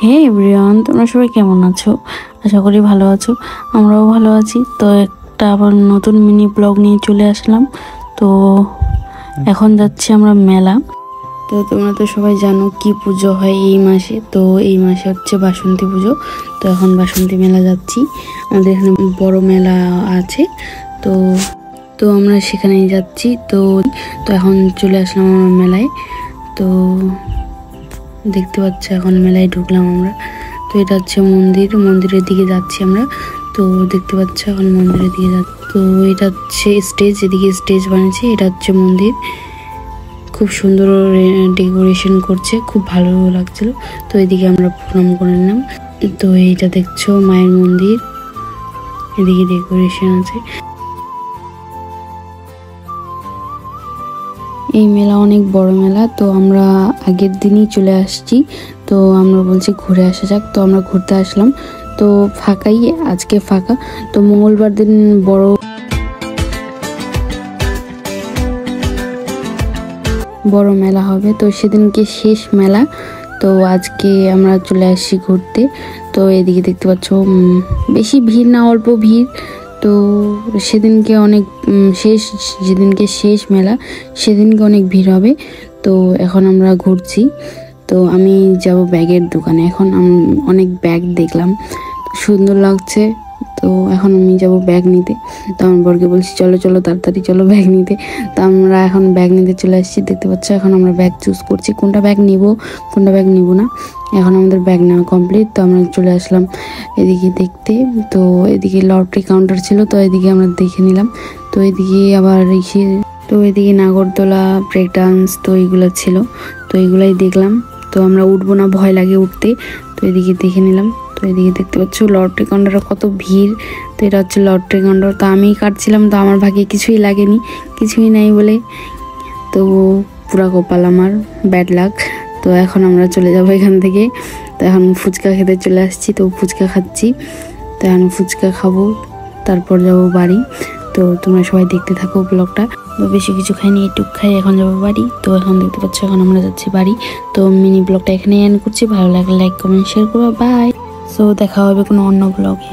হে everyone, তোমরা সবাই কেমন আছো? আশা করি ভালো আছো। আমরাও ভালো আছি। তো একটা আবার নতুন মিনি ব্লগ নিয়ে চলে আসলাম। তো এখন যাচ্ছি আমরা মেলা। তো তোমরা তো সবাই জানো কি পুজো হয় এই মাসে। তো এই মাসে হচ্ছে বাসন্তী পুজো। তো এখন বাসন্তী মেলা যাচ্ছি। আমাদের এখানে বড় মেলা আছে। তো তো আমরা সেখানেই যাচ্ছি। তো তো এখন চলে আসলাম আমরা মেলায়। তো দেখতে পাচ্ছি এখন মেলায় ঢুকলাম আমরা। তো এটা হচ্ছে মন্দিরের দিকে যাচ্ছি আমরা। তো দেখতে পাচ্ছি এখন মন্দিরের দিকে যাচ্ছি। তো এটা হচ্ছে স্টেজ, এদিকে স্টেজ বানিয়েছে। এটা হচ্ছে মন্দির, খুব সুন্দর ডেকোরেশন করছে, খুব ভালো লাগছিল। তো এদিকে আমরা প্রণাম করে নিলাম। তো এইটা দেখছো মায়ের মন্দির, এদিকে ডেকোরেশন আছে। এই মেলা অনেক বড় মেলা। তো আমরা আগের দিনই চলে আসছি। তো আমরা বলছি ঘুরে আসা যাক। তো আমরা ঘুরতে আসলাম। তো ফাঁকাই, আজকে ফাঁকা। তো মঙ্গলবার দিন বড় মেলা হবে। তো সেদিনকে শেষ মেলা। তো আজকে আমরা চলে আসছি ঘুরতে। তো এদিকে দেখতে পাচ্ছ বেশি ভিড় না, অল্প ভিড়। তো সেদিনকে অনেক যেদিনকে শেষ মেলা সেদিনকে অনেক ভিড় হবে। তো এখন আমরা ঘুরছি। তো আমি যাব ব্যাগের দোকানে। এখন অনেক ব্যাগ দেখলাম, সুন্দর লাগছে। তো এখন আমি যাব ব্যাগ নিতে। তো আমার বরকে বলছি চলো চলো তাড়াতাড়ি চলো ব্যাগ নিতে। তো আমরা এখন ব্যাগ নিতে চলে আসছি। দেখতে পাচ্ছ এখন আমরা ব্যাগ চুজ করছি, কোনটা ব্যাগ নিব কোনটা ব্যাগ নিব না। এখন আমাদের ব্যাগ নেওয়া কমপ্লিট। তো আমরা চলে আসলাম এদিকে দেখতে। তো এদিকে লটারি কাউন্টার ছিল, তো এদিকে আমরা দেখে নিলাম। তো এদিকে আবার তো এদিকে নাগরদোলা, ব্রেক ডান্স, তো এইগুলো ছিল। তো এইগুলাই দেখলাম। তো আমরা উঠবো না, ভয় লাগে উঠতে। তো এদিকে দেখে নিলাম। তো এদিকে দেখতে পাচ্ছ লটারি কাউন্টারে কত ভিড়। তো এটা হচ্ছে লটারি কাউন্টার। তো আমি কাটছিলাম, তো আমার ভাগে কিছুই লাগেনি, কিছুই নাই বলে। তো পুরা কপাল আমার, ব্যাড লাক। তো এখন আমরা চলে যাবো এখান থেকে। তো এখন ফুচকা খেতে চলে আসছি। তো ফুচকা খাচ্ছি। তো এখন ফুচকা খাবো, তারপর যাব বাড়ি। তো তোমরা সবাই দেখতে থাকো ব্লগটা। তো বেশি কিছু খাইনি, একটু খাই, এখন যাবো বাড়ি। তো এখন দেখতে পাচ্ছ এখন আমরা যাচ্ছি বাড়ি। তো মিনি ব্লগটা এখানে এন্ড করছি। ভালো লাগলে লাইক কমেন্ট শেয়ার করো। বাই। সো দেখা হবে কোনো অন্য ব্লগে।